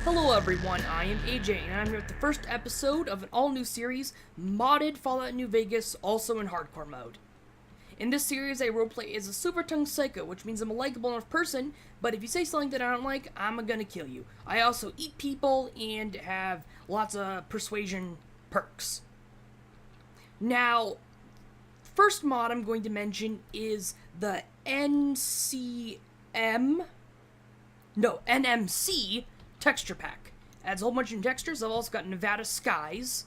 Hello everyone, I am AJ, and I'm here with the first episode of an all-new series, modded Fallout New Vegas, also in hardcore mode. In this series, I roleplay as a super-tongued psycho, which means I'm a likable enough person, but if you say something that I don't like, I'm gonna kill you. I also eat people, and have lots of persuasion perks. Now, first mod I'm going to mention is the NMC texture pack. Adds a whole bunch of textures. I've also got Nevada skies.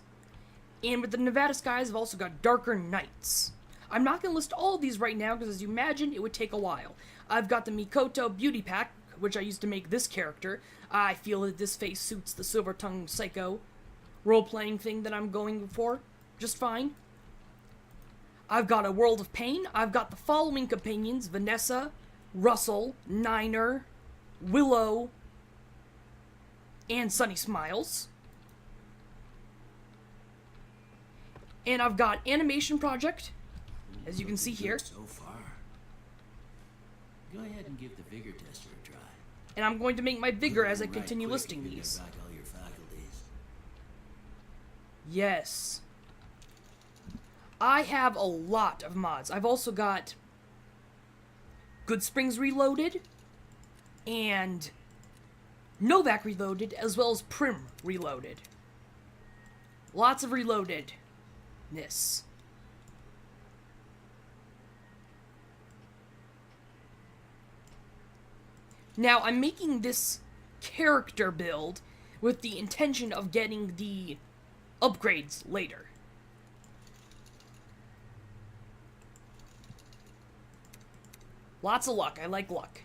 And with the Nevada skies, I've also got darker nights. I'm not going to list all of these right now because, as you imagine, it would take a while. I've got the Mikoto beauty pack, which I used to make this character. I feel that this face suits the silver-tongued psycho role-playing thing that I'm going for just fine. I've got a World of Pain. I've got the following companions: Vanessa, Russel, Niner, Willow, and Sunny Smiles. And I've got Animation Project, as you can see here. So far. Go ahead and give the vigor tester a try. And I'm going to make my vigor as I continue listing these. Back all your faculties. Yes. I have a lot of mods. I've also got Goodsprings Reloaded and Novac Reloaded, as well as Primm Reloaded. Lots of reloadedness. Now, I'm making this character build with the intention of getting the upgrades later. Lots of luck. I like luck.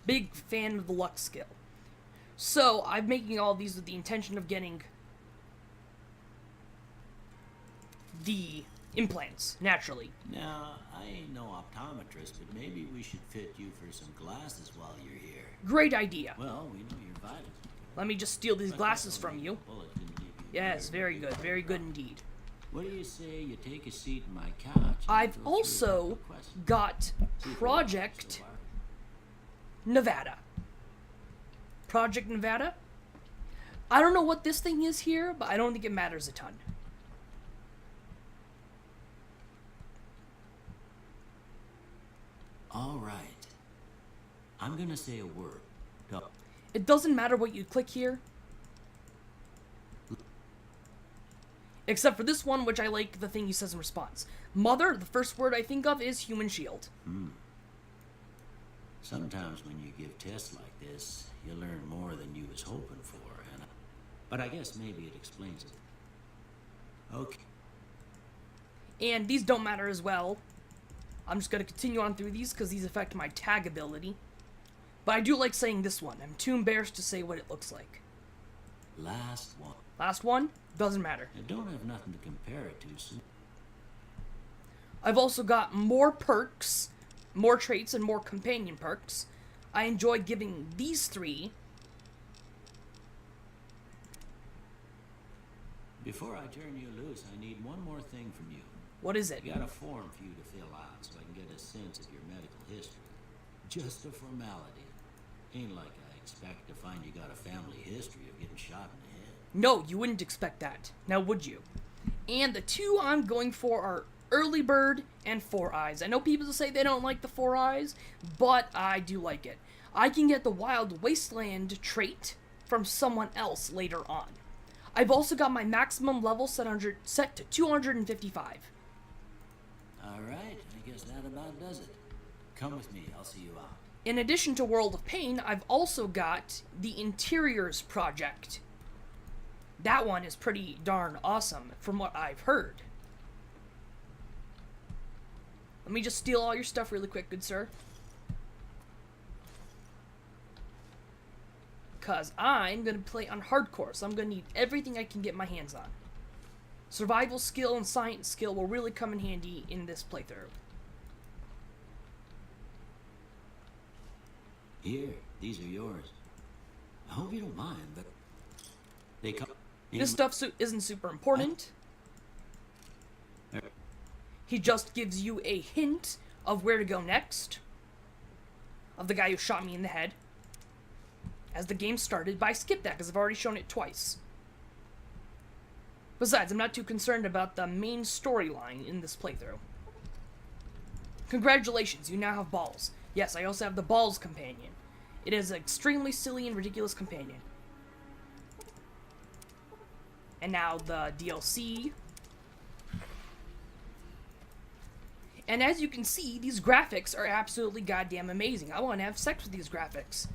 Big fan of the luck skill. So, I'm making all these with the intention of getting the implants, naturally. Now, I ain't no optometrist, but maybe we should fit you for some glasses while you're here. Great idea. Well, we know your vitals. Let me just steal these glasses from you. Bullet didn't leave you Yes, very good. Very good indeed. What do you say you take a seat in my couch? And I've go through a also couple questions? got See if it Project works so far. Nevada. Project Nevada? I don't know what this thing is here, but I don't think it matters a ton. All right. I'm gonna say a word. Go. It doesn't matter what you click here. Except for this one, which I like the thing he says in response. Mother, the first word I think of is human shield. Sometimes when you give tests like this, you learn more than you was hoping for, but I guess maybe it explains it. Okay. And these don't matter as well. I'm just going to continue on through these because these affect my tag ability. But I do like saying this one. I'm too embarrassed to say what it looks like. Last one. Last one? Doesn't matter. I don't have nothing to compare it to, so... I've also got more perks, more traits, and more companion perks. I enjoy giving these three. Before I turn you loose, I need one more thing from you. What is it? I got a form for you to fill out so I can get a sense of your medical history. Just a formality. Ain't like I expect to find you got a family history of getting shot in the head. No, you wouldn't expect that. Now, would you? And the two I'm going for are Early Bird and Four Eyes. I know people say they don't like the Four Eyes, but I do like it. I can get the Wild Wasteland trait from someone else later on. I've also got my maximum level set to 255. Alright, I guess that about does it. Come with me, I'll see you out. In addition to World of Pain, I've also got the Interiors Project. That one is pretty darn awesome, from what I've heard. Let me just steal all your stuff really quick, good sir. Because I'm going to play on hardcore, so I'm going to need everything I can get my hands on. Survival skill and science skill will really come in handy in this playthrough. Here, these are yours. I hope you don't mind, but they come... This stuff isn't super important. He just gives you a hint of where to go next. Of the guy who shot me in the head. as the game started, but I skipped that because I've already shown it twice. Besides, I'm not too concerned about the main storyline in this playthrough. Congratulations, you now have balls. Yes, I also have the balls companion. It is an extremely silly and ridiculous companion. And now the DLC. And as you can see, these graphics are absolutely goddamn amazing. I want to have sex with these graphics.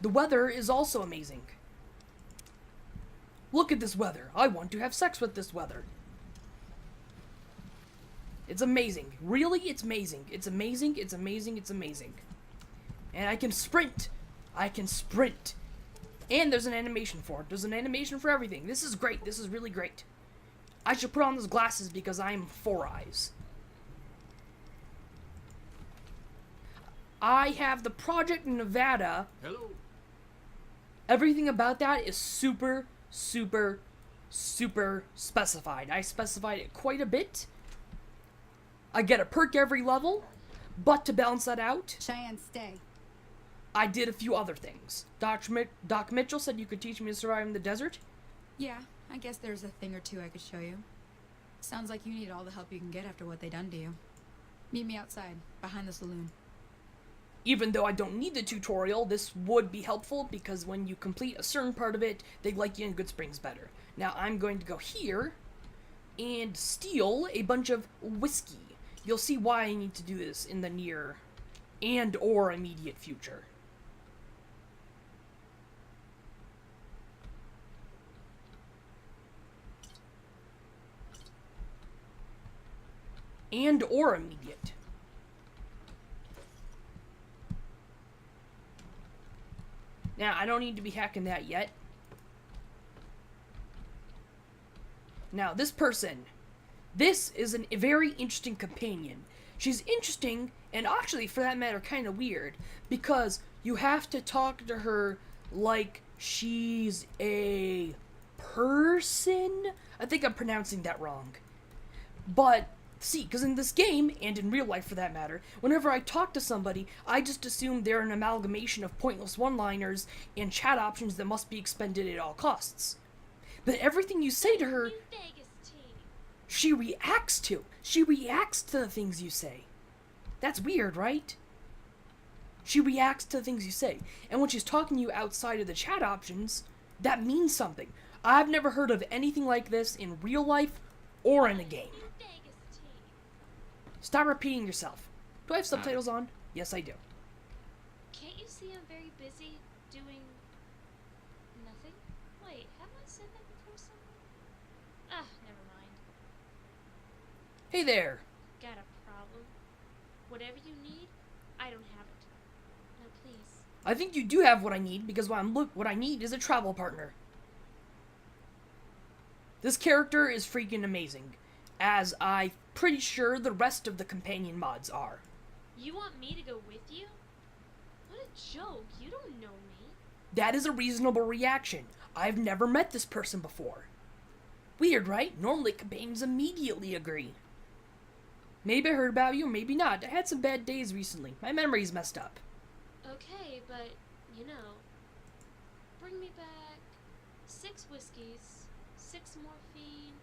The weather is also amazing. Look at this weather. I want to have sex with this weather. It's amazing. Really, it's amazing. It's amazing, it's amazing, it's amazing. And I can sprint. I can sprint. And there's an animation for it. There's an animation for everything. This is great. This is really great. I should put on those glasses because I am Four Eyes. I have the Project Nevada. Hello. Everything about that is super, super, super specified. I specified it quite a bit. I get a perk every level, but to balance that out, Cheyenne, stay. I did a few other things. Doc Mitchell said you could teach me to survive in the desert. Yeah, I guess there's a thing or two I could show you. Sounds like you need all the help you can get after what they done to you. Meet me outside, behind the saloon. Even though I don't need the tutorial, this would be helpful because when you complete a certain part of it, they like you in Goodsprings better. Now I'm going to go here and steal a bunch of whiskey. You'll see why I need to do this in the near and or immediate future. And or immediate. Now, I don't need to be hacking that yet. Now, this person. This is a very interesting companion. She's interesting, and actually, for that matter, kind of weird. Because you have to talk to her like she's a person? I think I'm pronouncing that wrong. But, see, because in this game, and in real life for that matter, whenever I talk to somebody, I just assume they're an amalgamation of pointless one-liners and chat options that must be expended at all costs. But everything you say to her, she reacts to. She reacts to the things you say. That's weird, right? She reacts to the things you say. And when she's talking to you outside of the chat options, that means something. I've never heard of anything like this in real life or in a game. Stop repeating yourself. Do I have subtitles on? Yes, I do. Can't you see I'm very busy doing nothing? Wait, haven't I said that before somewhere? Ah, never mind. Hey there. Got a problem? Whatever you need, I don't have it. No, please. I think you do have what I need because what I need is a travel partner. This character is freaking amazing, as I'm pretty sure the rest of the companion mods are. You want me to go with you? What a joke, you don't know me. That is a reasonable reaction. I've never met this person before. Weird, right? Normally companions immediately agree. Maybe I heard about you, maybe not. I had some bad days recently. My memory's messed up. Okay, but, bring me back 6 whiskeys, 6 morphine,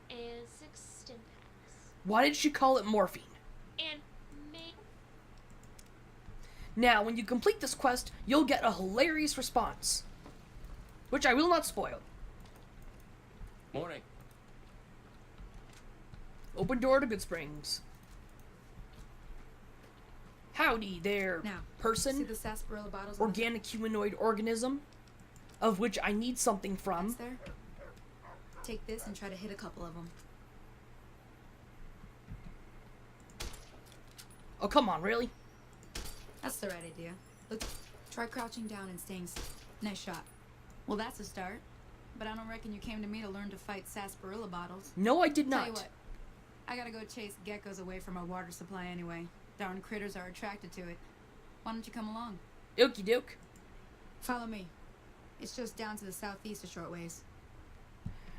and 6 stim packs. Why did she call it morphine? And make... Now, when you complete this quest, you'll get a hilarious response. Which I will not spoil. Morning. Open door to Goodsprings. Howdy there, Now, see person. the sarsaparilla bottles? Organic humanoid organism. Of which I need something That's from. there. Take this and try to hit a couple of them. Oh, come on, really? That's the right idea. Look, try crouching down and staying still. Nice shot. Well, that's a start. But I don't reckon you came to me to learn to fight sarsaparilla bottles. No, I did Tell you not. what, I gotta go chase geckos away from our water supply anyway. Darn critters are attracted to it. Why don't you come along? Okie doke. Follow me. It's just down to the southeast a short ways.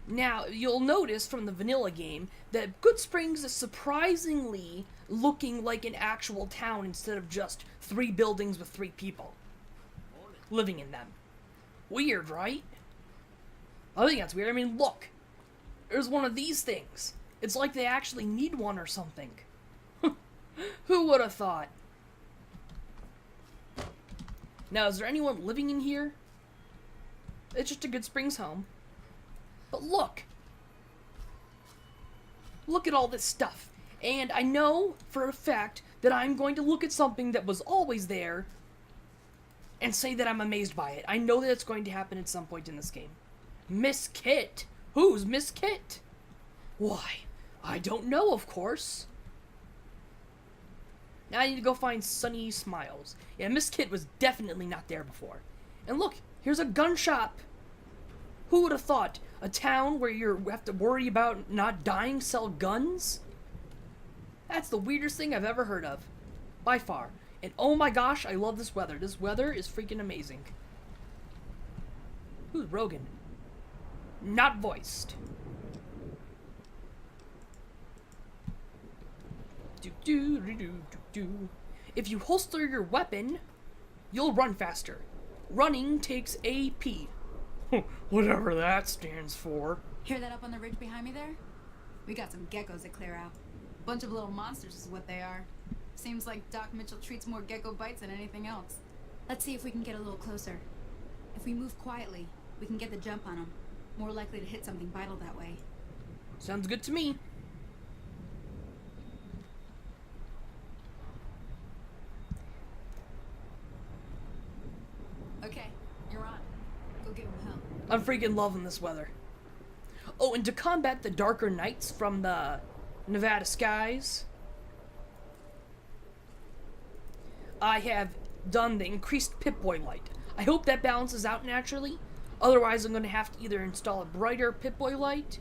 Now, you'll notice from the vanilla game that Goodsprings is surprisingly looking like an actual town instead of just 3 buildings with 3 people. living in them. Weird, right? I think that's weird. I mean, look. There's one of these things. It's like they actually need one or something. Who would have thought? Now, is there anyone living in here? It's just a Goodsprings home. But look. Look at all this stuff. And I know for a fact that I'm going to look at something that was always there and say that I'm amazed by it. I know that it's going to happen at some point in this game. Miss Kit. Who's Miss Kit? Why, I don't know, of course. Now I need to go find Sunny Smiles. Yeah, Miss Kit was definitely not there before. And look, here's a gun shop. Who would have thought? A town where you have to worry about not dying sell guns? That's the weirdest thing I've ever heard of. By far. And oh my gosh, I love this weather. This weather is freaking amazing. Who's Rogan? Not voiced. If you holster your weapon, you'll run faster. Running takes AP. Whatever that stands for. Hear that up on the ridge behind me there? We got some geckos to clear out. Bunch of little monsters is what they are. Seems like Doc Mitchell treats more gecko bites than anything else. Let's see if we can get a little closer. If we move quietly, we can get the jump on them. More likely to hit something vital that way. Sounds good to me. Okay, you're on. Go give him help. I'm freaking loving this weather. Oh, and to combat the darker nights from the Nevada skies, I have done the increased Pip-Boy light. I hope that balances out naturally. Otherwise, I'm going to have to either install a brighter Pip-Boy light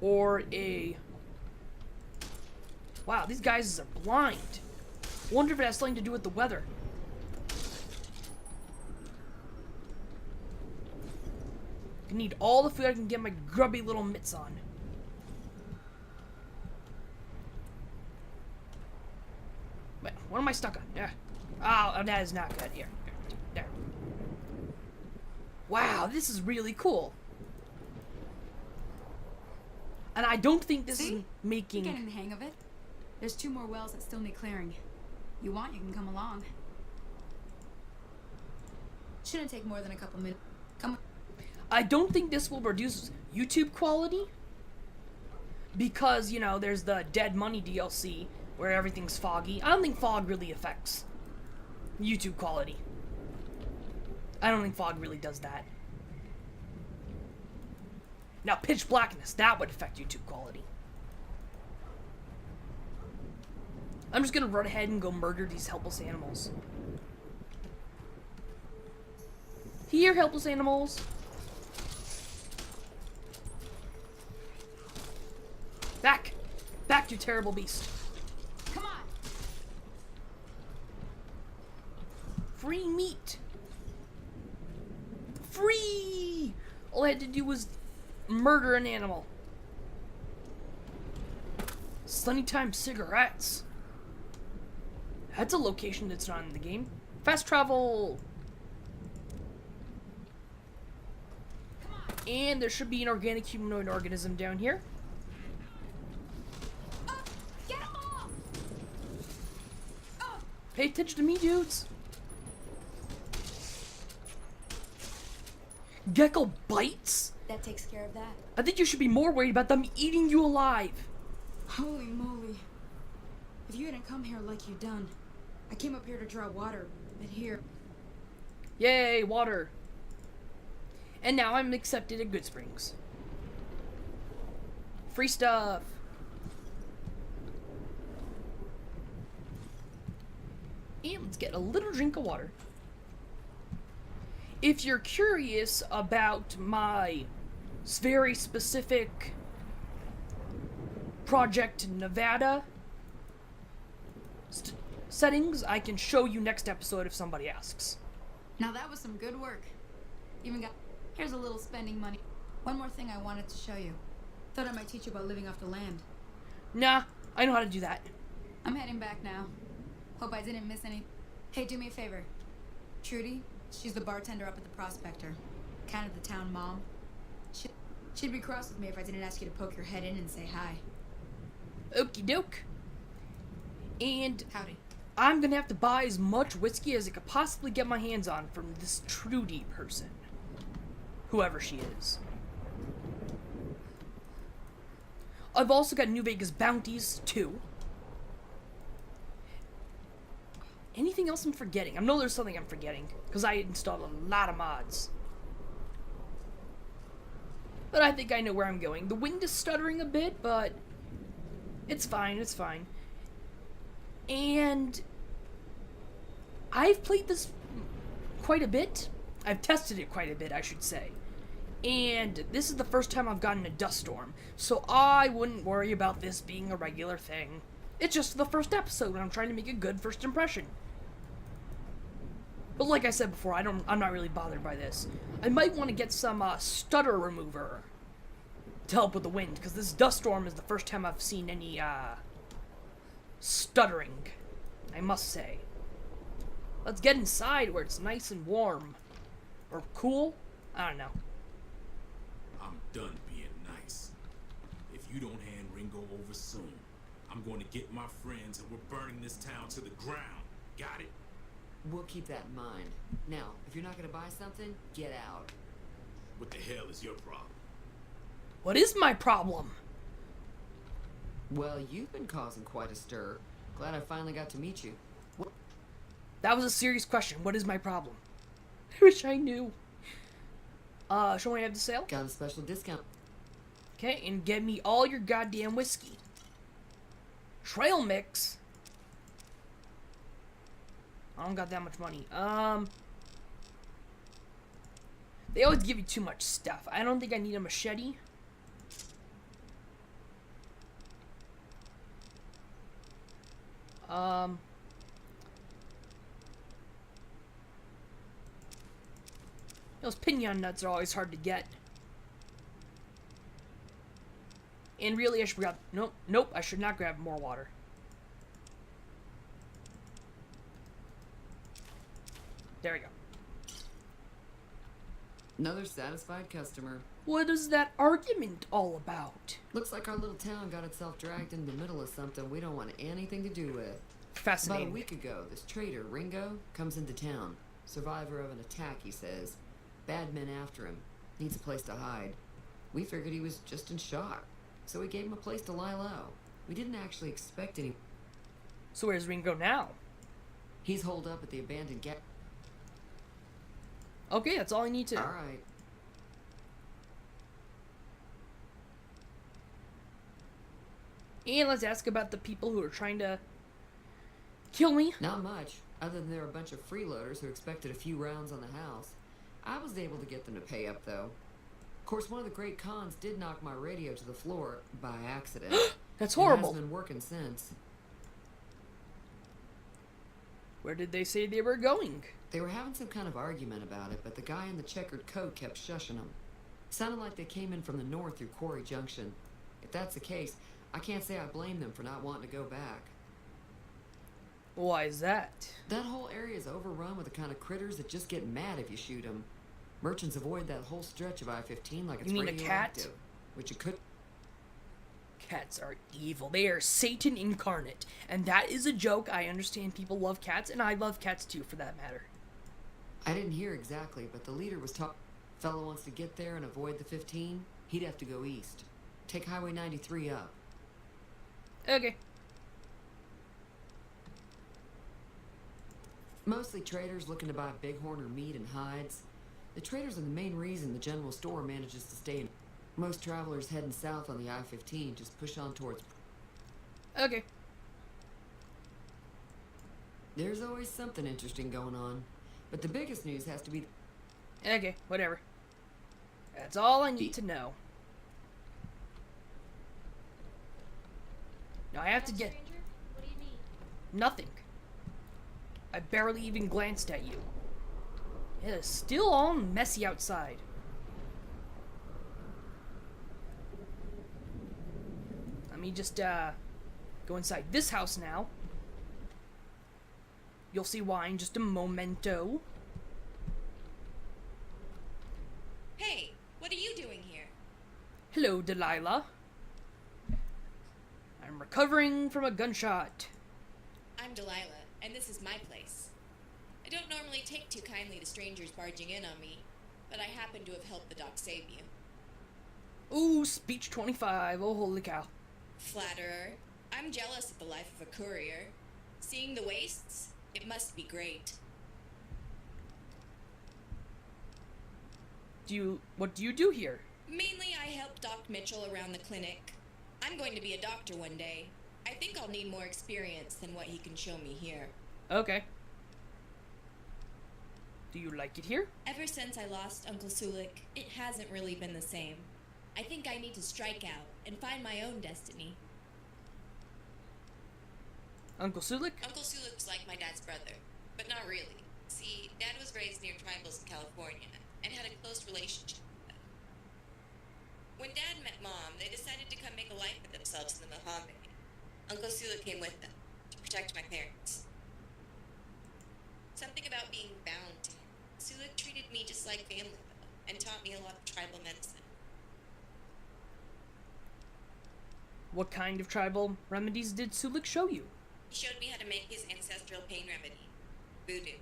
or a... Wow, these guys are blind. Wonder if it has something to do with the weather. I need all the food I can get my grubby little mitts on. Wait, what am I stuck on? Yeah. Oh, that is not good. Here. There. Wow, this is really cool. And I don't think this is making... You're getting the hang of it. There's 2 more wells that still need clearing. You want, you can come along. Shouldn't take more than a couple minutes. Come on. I don't think this will reduce YouTube quality. Because, you know, there's the Dead Money DLC where everything's foggy. I don't think fog really affects YouTube quality. I don't think fog really does that. Now, pitch blackness, that would affect YouTube quality. I'm just gonna run ahead and go murder these helpless animals. Here, helpless animals. Back! Back, you terrible beast. Come on! Free meat! Free! All I had to do was murder an animal. Sunnytime cigarettes. That's a location that's not in the game. Fast travel! And there should be an organic humanoid organism down here. Get him off! Pay attention to me, dudes. Gecko bites? That takes care of that. I think you should be more worried about them eating you alive. Holy moly. If you hadn't come here like you done, I came up here to draw water, but here... Yay, water. And now I'm accepted at Goodsprings. Free stuff. And let's get a little drink of water. If you're curious about my very specific Project Nevada settings, I can show you next episode if somebody asks. Now that was some good work. Even got... Here's a little spending money. One more thing I wanted to show you. Thought I might teach you about living off the land. Nah, I know how to do that. I'm heading back now. Hope I didn't miss any... Hey, do me a favor. Trudy. She's the bartender up at the Prospector. Kind of the town mom. She'd be cross with me if I didn't ask you to poke your head in and say hi. Okie doke. And Howdy. I'm gonna have to buy as much whiskey as I could possibly get my hands on from this Trudy person. Whoever she is. I've also got New Vegas Bounties, too. Anything else I'm forgetting? I know there's something I'm forgetting, because I installed a lot of mods. But I think I know where I'm going. The wind is stuttering a bit, but it's fine, it's fine. And I've played this quite a bit. I've tested it quite a bit, I should say. And this is the first time I've gotten a dust storm, so I wouldn't worry about this being a regular thing. It's just the first episode, and I'm trying to make a good first impression. But like I said before, I'm not really bothered by this. I might want to get some stutter remover to help with the wind, because this dust storm is the first time I've seen any stuttering, I must say. Let's get inside where it's nice and warm. Or cool? I don't know. I'm done being nice. If you don't hand Ringo over soon, I'm going to get my friends and we're burning this town to the ground. Got it? We'll keep that in mind. Now, if you're not gonna buy something, get out. What the hell is your problem? What is my problem? Well, you've been causing quite a stir. Glad I finally got to meet you. That was a serious question. What is my problem? I wish I knew. Show me what I have to sell. Got a special discount. Okay, and get me all your goddamn whiskey. Trail mix? I don't got that much money. They always give you too much stuff. I don't think I need a machete. Those pinon nuts are always hard to get. And really, I should grab... Nope, I should not grab more water. There we go. Another satisfied customer. What is that argument all about? Looks like our little town got itself dragged in the middle of something we don't want anything to do with. Fascinating. About a week ago, this trader, Ringo, comes into town. Survivor of an attack, he says. Bad men after him. Needs a place to hide. We figured he was just in shock, so we gave him a place to lie low. We didn't actually expect any... So where's Ringo now? He's holed up at the abandoned Okay, that's all I need to know. Alright. And let's ask about the people who are trying to kill me. Not much, other than there were a bunch of freeloaders who expected a few rounds on the house. I was able to get them to pay up, though. Of course, one of the great cons did knock my radio to the floor by accident. That's It horrible. hasn't been working since. Where did they say they were going? They were having some kind of argument about it, but the guy in the checkered coat kept shushing them. Sounded like they came in from the north through Quarry Junction. If that's the case, I can't say I blame them for not wanting to go back. Why is that? That whole area is overrun with the kind of critters that just get mad if you shoot them. Merchants avoid that whole stretch of I-15 like it's You mean a cat? radioactive, which you could... Cats are evil. They are Satan incarnate. And that is a joke. I understand people love cats, and I love cats too, for that matter. I didn't hear exactly, but the leader was talking. Fellow wants to get there and avoid the 15, he'd have to go east. Take Highway 93 up. Okay. Mostly traders looking to buy bighorn or meat and hides. The traders are the main reason the general store manages to stay in. Most travelers heading south on the I-15 just push on towards... Okay. There's always something interesting going on. But the biggest news has to be... Okay, whatever. That's all I need to know. Now I have to get... Stranger? What do you need? Nothing. I barely even glanced at you. It is still all messy outside. Let me just, go inside this house now. You'll see why in just a momento. Hey, what are you doing here? Hello, Delilah. I'm recovering from a gunshot. I'm Delilah, and this is my place. I don't normally take too kindly to strangers barging in on me, but I happen to have helped the doc save you. Ooh, speech 25. Oh, holy cow. Flatterer. I'm jealous of the life of a courier. Seeing the wastes, it must be great. What do you do here? Mainly, I help Doc Mitchell around the clinic. I'm going to be a doctor one day. I think I'll need more experience than what he can show me here. Okay. Do you like it here? Ever since I lost Uncle Sulik, it hasn't really been the same. I think I need to strike out and find my own destiny. Uncle Sulik? Uncle Sulik's like my dad's brother, but not really. See, Dad was raised near tribals in California and had a close relationship with them. When Dad met Mom, they decided to come make a life for themselves in the Mojave. Uncle Sulik came with them to protect my parents. Something about being bound to him. Sulik treated me just like family, though, and taught me a lot of tribal medicine. What kind of tribal remedies did Sulik show you? He showed me how to make his ancestral pain remedy, voodoo.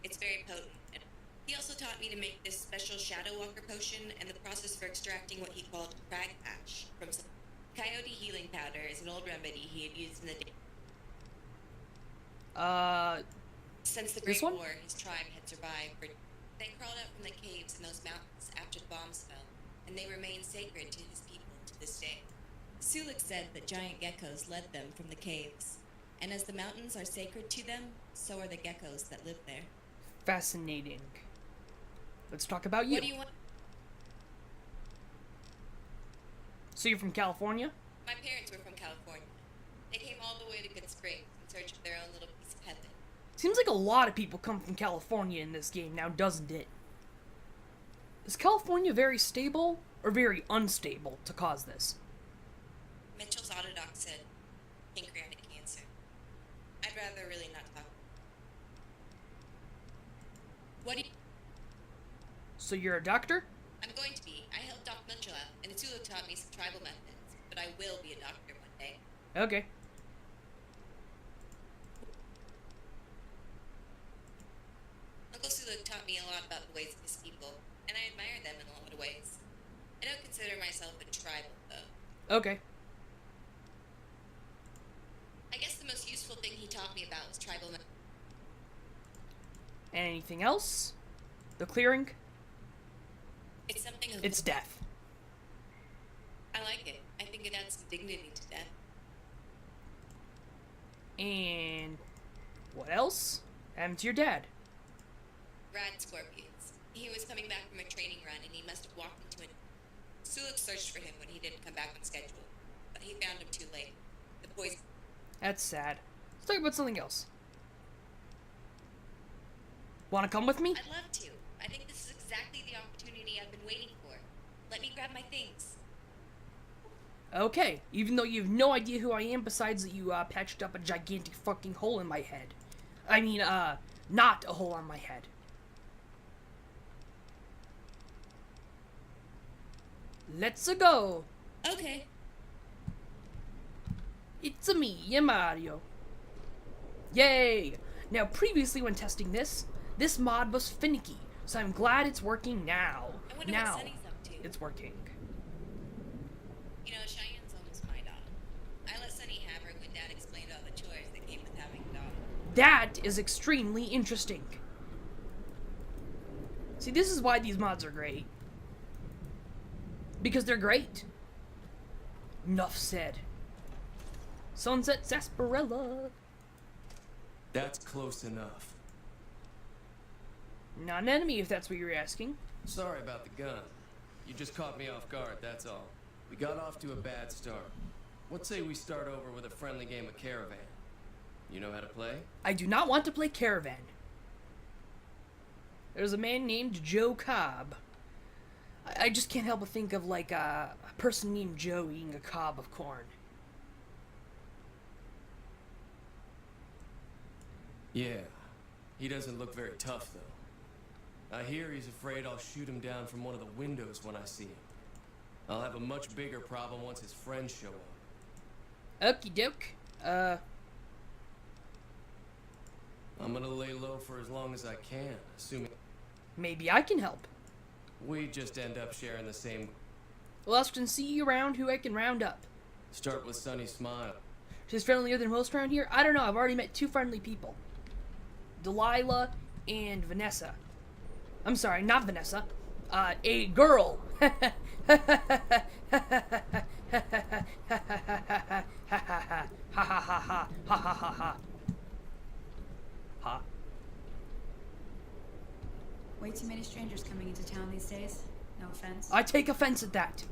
It's very potent. And he also taught me to make this special Shadow Walker potion and the process for extracting what he called crag ash from some coyote healing powder is an old remedy he had used in the day. Since the Great War, his tribe had survived. They crawled out from the caves in those mountains after the bombs fell, and they remain sacred to his people to this day. Sulik said that giant geckos led them from the caves, and as the mountains are sacred to them, so are the geckos that live there. Fascinating. Let's talk about you. What do you want? So you're from California? My parents were from California. They came all the way to Goodsprings in search of their own little piece of heaven. Seems like a lot of people come from California in this game now, doesn't it? Is California very stable or very unstable to cause this? Mitchell's autodoc said pancreatic cancer. I'd rather really not talk. What do you... So you're a doctor? I'm going to be. I helped Doc Mitchell out, and Sulik taught me some tribal methods, but I will be a doctor one day. Okay. Uncle Sulik taught me a lot about the ways of his people, and I admire them in a lot of ways. I don't consider myself a tribal, though. Okay. I guess the most useful thing he taught me about was tribal methods. Anything else? The clearing? It's something of... It's death. I like it. I think it adds some dignity to death. And what else? Happened to your dad? Rad scorpions. He was coming back from a training run, and he must have walked into it. Sulik searched for him when he didn't come back on schedule, but he found him too late. The poison... That's sad. Let's talk about something else. Wanna come with me? I'd love to. I think this is exactly the opportunity I've been waiting for. Let me grab my things. Okay, even though you have no idea who I am besides that you patched up a gigantic fucking hole in my head. I mean, not a hole on my head. Let's go. Okay. It's me, Mario. Yay! Now, previously when testing this mod was finicky, so I'm glad it's working now. I wonder Now, what Sunny's up to. it's working. You know, Cheyenne's almost my dog. I let Sunny have her when Dad explained all the chores that came with having a dog. That is extremely interesting. See, this is why these mods are great. Because they're great. Nuff said. Sunset Sarsaparilla. That's close enough. Not an enemy, if that's what you're asking. Sorry about the gun. You just caught me off guard, that's all. We got off to a bad start. What say we start over with a friendly game of Caravan? You know how to play? I do not want to play Caravan. There's a man named Joe Cobb. I just can't help but think of, like, a person named Joe eating a cob of corn. Yeah. He doesn't look very tough, though. I hear he's afraid I'll shoot him down from one of the windows when I see him. I'll have a much bigger problem once his friends show up. Okie doke. I'm gonna lay low for as long as I can, assuming Maybe I can help. we just end up sharing the same. Well, I can see around who I can round up. Start with Sunny Smile. She's friendlier than most around here? I don't know. I've already met 2 friendly people. Delilah and Vanessa. I'm sorry, not Vanessa. A girl. Ha. Way too many strangers coming into town these days. No offense. I take offense at that.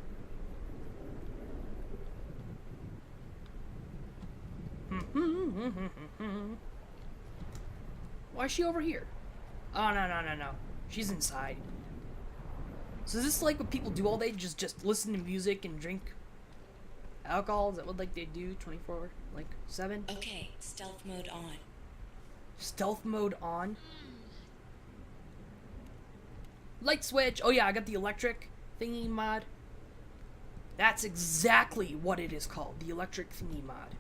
Why is she over here? Oh, no. She's inside. So is this like what people do all day? Just listen to music and drink alcohol? Is that what like they do 24/7? Okay, stealth mode on. Stealth mode on. Light switch. Oh yeah, I got the electric thingy mod. That's exactly what it is called. The electric thingy mod.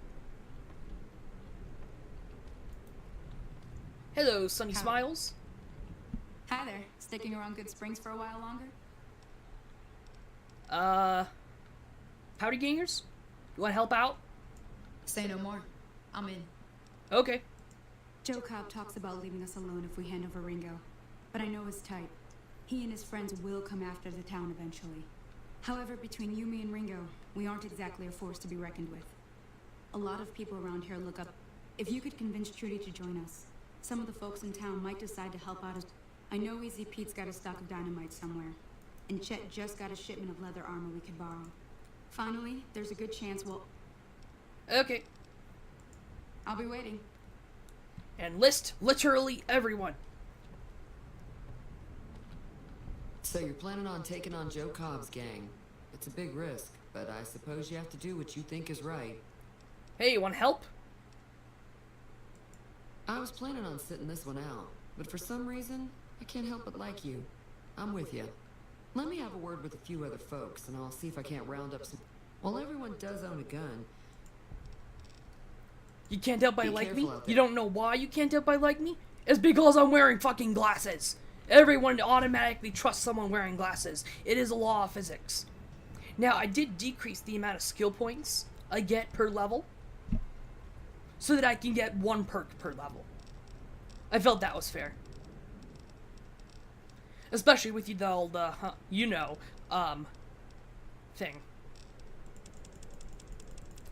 Hello, Sunny Hi. Smiles. Hi there. Sticking around Goodsprings for a while longer? Powder gangers? You want to help out? Say no more. I'm in. Okay. Joe Cobb talks about leaving us alone if we hand over Ringo, but I know his type. He and his friends will come after the town eventually. However, between you, me, and Ringo, we aren't exactly a force to be reckoned with. A lot of people around here look up. If you could convince Trudy to join us, some of the folks in town might decide to help out as... I know Easy Pete's got a stock of dynamite somewhere, and Chet just got a shipment of leather armor we could borrow. Finally, there's a good chance we'll... Okay. I'll be waiting. And list literally everyone. So you're planning on taking on Joe Cobb's gang. It's a big risk, but I suppose you have to do what you think is right. Hey, you want help? I was planning on sitting this one out, but for some reason, I can't help but like you. I'm with you. Let me have a word with a few other folks, and I'll see if I can't round up some... While everyone does own a gun... You can't help by Be like me? careful out there. You don't know why you can't help by like me? It's because I'm wearing fucking glasses. Everyone automatically trusts someone wearing glasses. It is a law of physics. Now, I did decrease the amount of skill points I get per level, so that I can get 1 perk per level. I felt that was fair. Especially with the old, thing.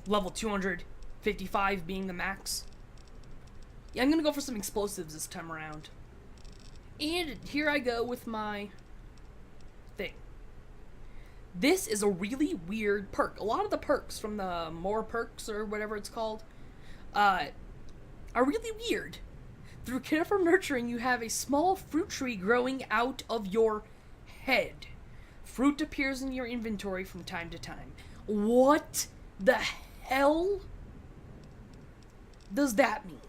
Level 255 being the max. Yeah, I'm gonna go for some explosives this time around. And here I go with my thing. This is a really weird perk. A lot of the perks from the more perks or whatever it's called are really weird. Through careful nurturing, you have a small fruit tree growing out of your head. Fruit appears in your inventory from time to time. What the hell does that mean?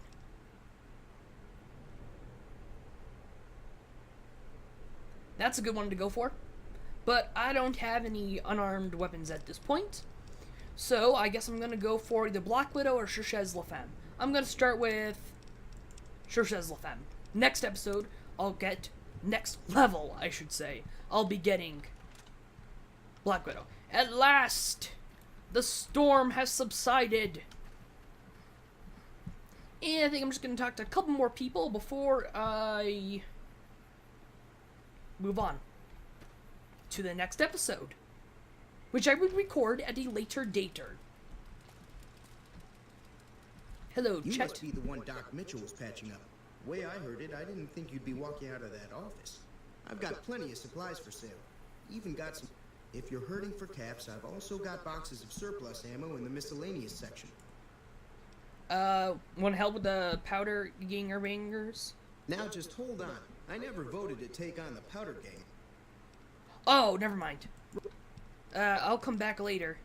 That's a good one to go for. But I don't have any unarmed weapons at this point. So I guess I'm going to go for either Black Widow or Cherchez La Femme. I'm going to start with Cherchez La Femme. Next episode, I'll get... Next level, I should say. I'll be getting Black Widow. At last! The storm has subsided. And I think I'm just going to talk to a couple more people before I move on to the next episode, which I would record at a later dater. Hello, You Chet. must be the one Doc Mitchell was patching up. Way I heard it, I didn't think you'd be walking out of that office. I've got plenty of supplies for sale. Even got some... If you're hurting for caps, I've also got boxes of surplus ammo in the miscellaneous section. Want help with the powder ganger bangers? Now just hold on. I never voted to take on the powder gang. Oh, never mind. I'll come back later.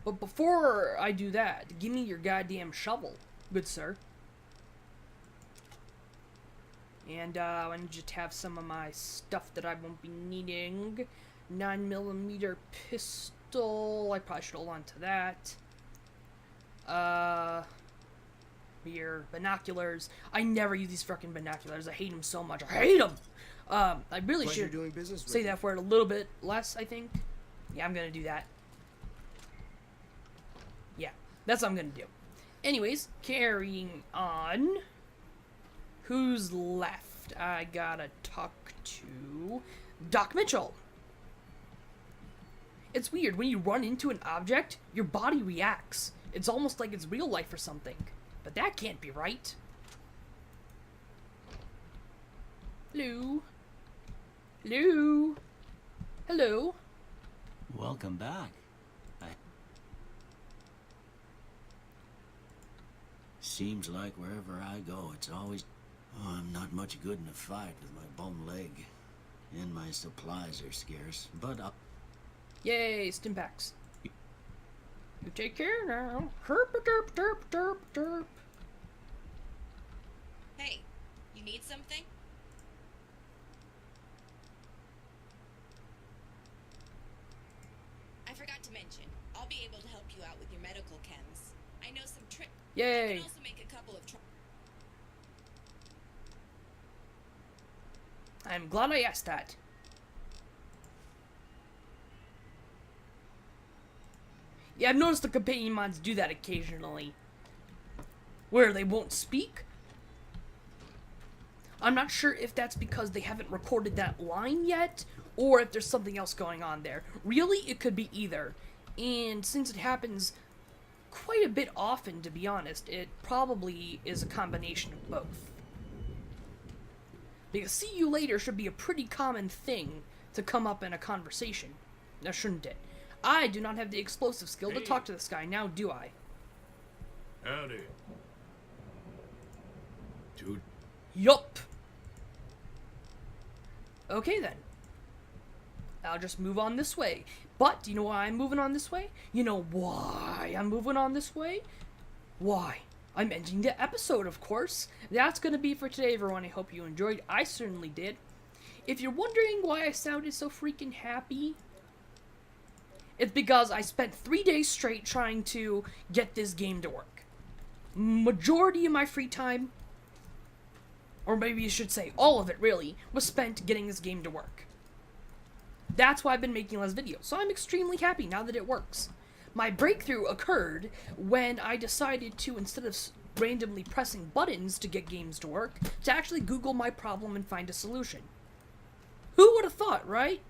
But before I do that, give me your goddamn shovel, good sir. And I need to have some of my stuff that I won't be needing. 9mm pistol. I probably should hold on to that. Your binoculars. I never use these fucking binoculars. I hate them so much. I hate them! I really Pleasure should doing business with say you. that word a little bit less, I think. Yeah, I'm gonna do that. Yeah, that's what I'm gonna do. Anyways, carrying on. Who's left? I gotta talk to Doc Mitchell. It's weird, when you run into an object, your body reacts. It's almost like it's real life or something. But that can't be right. Hello? Hello? Hello? Welcome back. Seems like wherever I go, it's always... Oh, I'm not much good in a fight with my bum leg. And my supplies are scarce, but I'll... Yay, Stimpaks. You take care now. Herp derp derp derp derp. Hey, you need something? I forgot to mention, I'll be able to help you out with your medical chems. I know some tricks. I Yay. can also make a couple of I'm glad I asked that. Yeah, I've noticed the companion mods do that occasionally. Where they won't speak. I'm not sure if that's because they haven't recorded that line yet, or if there's something else going on there. Really, it could be either. And since it happens quite a bit often, to be honest, it probably is a combination of both. Because see you later should be a pretty common thing to come up in a conversation. Now, shouldn't it? I do not have the explosive skill to talk to this guy, now do I? Howdy. Dude. Yup. Okay then. I'll just move on this way. But, do you know why I'm moving on this way? You know why I'm moving on this way? Why? I'm ending the episode, of course. That's gonna be for today, everyone. I hope you enjoyed. I certainly did. If you're wondering why I sounded so freaking happy, it's because I spent 3 days straight trying to get this game to work. Majority of my free time, or maybe you should say all of it really, was spent getting this game to work. That's why I've been making less videos, so I'm extremely happy now that it works. My breakthrough occurred when I decided to, instead of randomly pressing buttons to get games to work, to actually Google my problem and find a solution. Who would have thought, right?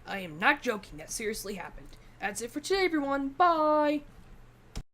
I am not joking, that seriously happened. That's it for today, everyone. Bye!